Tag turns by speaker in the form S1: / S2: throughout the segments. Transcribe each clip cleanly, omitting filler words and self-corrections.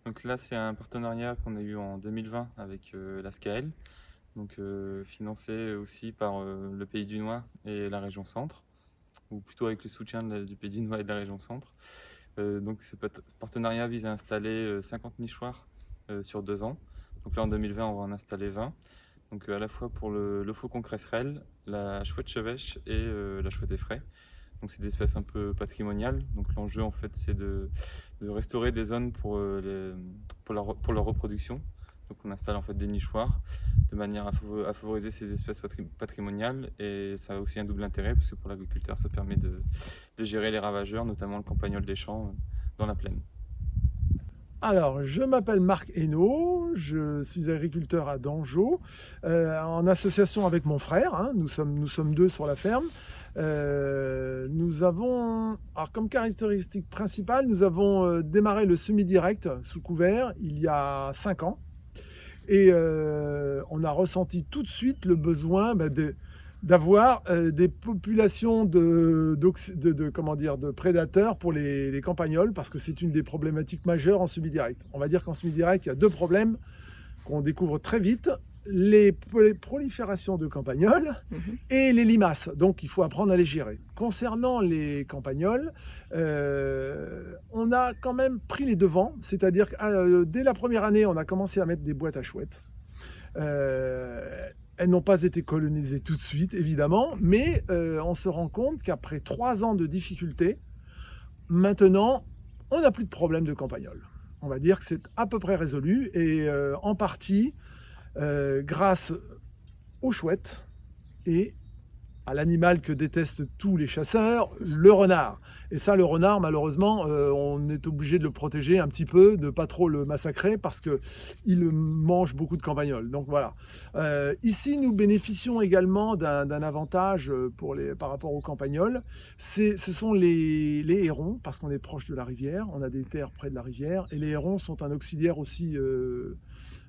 S1: Donc là, c'est un partenariat qu'on a eu en 2020 avec la SCAEL, donc financé aussi par le Pays du Noix et la région Centre, ou plutôt avec le soutien du Pays du Noix et de la région Centre. Donc ce partenariat vise à installer 50 nichoirs sur 2 ans. Donc là, en 2020, on va en installer 20. Donc à la fois pour le faucon cresserelle, la chouette chevêche et la chouette effraie. Donc c'est des espèces un peu patrimoniales. Donc l'enjeu en fait c'est de restaurer des zones pour leur reproduction. Donc on installe en fait des nichoirs de manière à favoriser ces espèces patrimoniales, et ça a aussi un double intérêt parce que pour l'agriculteur ça permet de gérer les ravageurs, notamment le campagnol des champs dans la plaine.
S2: Alors, je m'appelle Marc Hainaut, je suis agriculteur à Dangeau, en association avec mon frère, hein, nous sommes deux sur la ferme. Nous avons, alors comme caractéristique principale, nous avons démarré le semi-direct sous couvert il y a 5 ans. Et on a ressenti tout de suite le besoin d'avoir des populations de prédateurs pour les campagnols, parce que c'est une des problématiques majeures en semi-direct. On va dire qu'en semi-direct, il y a 2 problèmes qu'on découvre très vite: les proliférations de campagnols et les limaces. Donc il faut apprendre à les gérer. Concernant les campagnols, on a quand même pris les devants, c'est-à-dire que dès la première année, on a commencé à mettre des boîtes à chouettes. Elles n'ont pas été colonisées tout de suite, évidemment, mais on se rend compte qu'après 3 ans de difficultés, maintenant, on n'a plus de problème de campagnols. On va dire que c'est à peu près résolu, et en partie grâce aux chouettes et à l'animal que détestent tous les chasseurs, le renard. Et ça, le renard, malheureusement, on est obligé de le protéger un petit peu, de ne pas trop le massacrer, parce qu'il mange beaucoup de campagnols. Donc voilà. Ici, nous bénéficions également d'un avantage par rapport aux campagnols. Ce sont les hérons, parce qu'on est proche de la rivière, on a des terres près de la rivière, et les hérons sont un auxiliaire aussi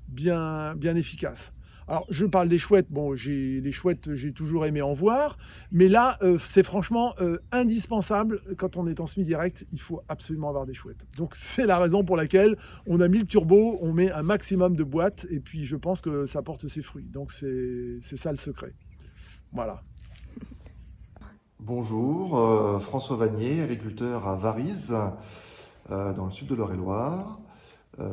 S2: bien efficace. Alors, je parle des chouettes. Bon, les chouettes, j'ai toujours aimé en voir, mais là, c'est franchement indispensable. Quand on est en semi-direct, il faut absolument avoir des chouettes. Donc, c'est la raison pour laquelle on a mis le turbo, on met un maximum de boîtes, et puis je pense que ça porte ses fruits. Donc, c'est ça le secret. Voilà.
S3: Bonjour, François Vanier, agriculteur à Varize, dans le sud de l'Eure-et-Loire,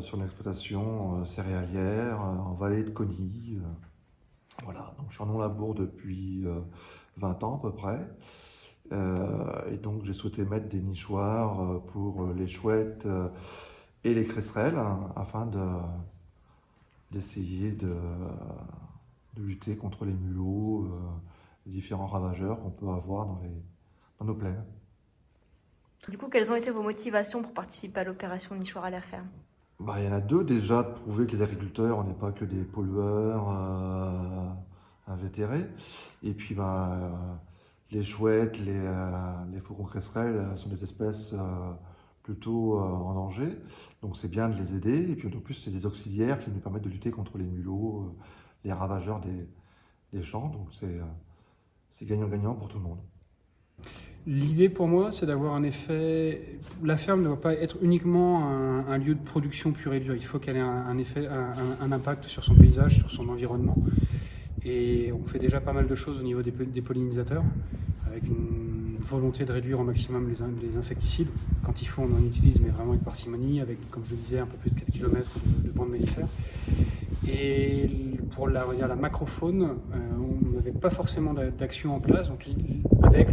S3: sur une exploitation céréalière en vallée de Cogny. Voilà, donc je suis en non-labour depuis 20 ans à peu près. Et donc j'ai souhaité mettre des nichoirs pour les chouettes et les cresserelles, afin d'essayer de lutter contre les mulots, les différents ravageurs qu'on peut avoir dans nos plaines.
S4: Du coup, quelles ont été vos motivations pour participer à l'opération Nichoir à la ferme?
S3: Il y en a 2 déjà: de prouver que les agriculteurs, on n'est pas que des pollueurs invétérés. Et puis les chouettes, les faucons cresserelles sont des espèces plutôt en danger. Donc c'est bien de les aider. Et puis en plus, c'est des auxiliaires qui nous permettent de lutter contre les mulots, les ravageurs des champs. Donc c'est gagnant-gagnant pour tout le monde.
S5: L'idée pour moi, c'est d'avoir un effet. La ferme ne doit pas être uniquement un lieu de production pur et dur. Il faut qu'elle ait un impact sur son paysage, sur son environnement. Et on fait déjà pas mal de choses au niveau des pollinisateurs, avec une volonté de réduire au maximum les insecticides. Quand il faut, on en utilise, mais vraiment avec parcimonie, avec, comme je le disais, un peu plus de 4 km de bandes mellifères. Et pour la macrofaune, on n'avait pas forcément d'action en place. Donc avec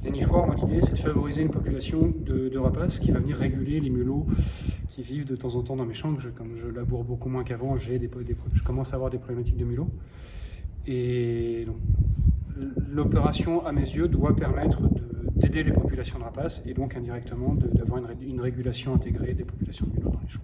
S5: les nichoirs, l'idée c'est de favoriser une population de rapaces qui va venir réguler les mulots qui vivent de temps en temps dans mes champs. Comme je laboure beaucoup moins qu'avant, je commence à avoir des problématiques de mulots. Et donc, l'opération, à mes yeux, doit permettre d'aider les populations de rapaces, et donc indirectement d'avoir une régulation intégrée des populations de mulots dans les champs.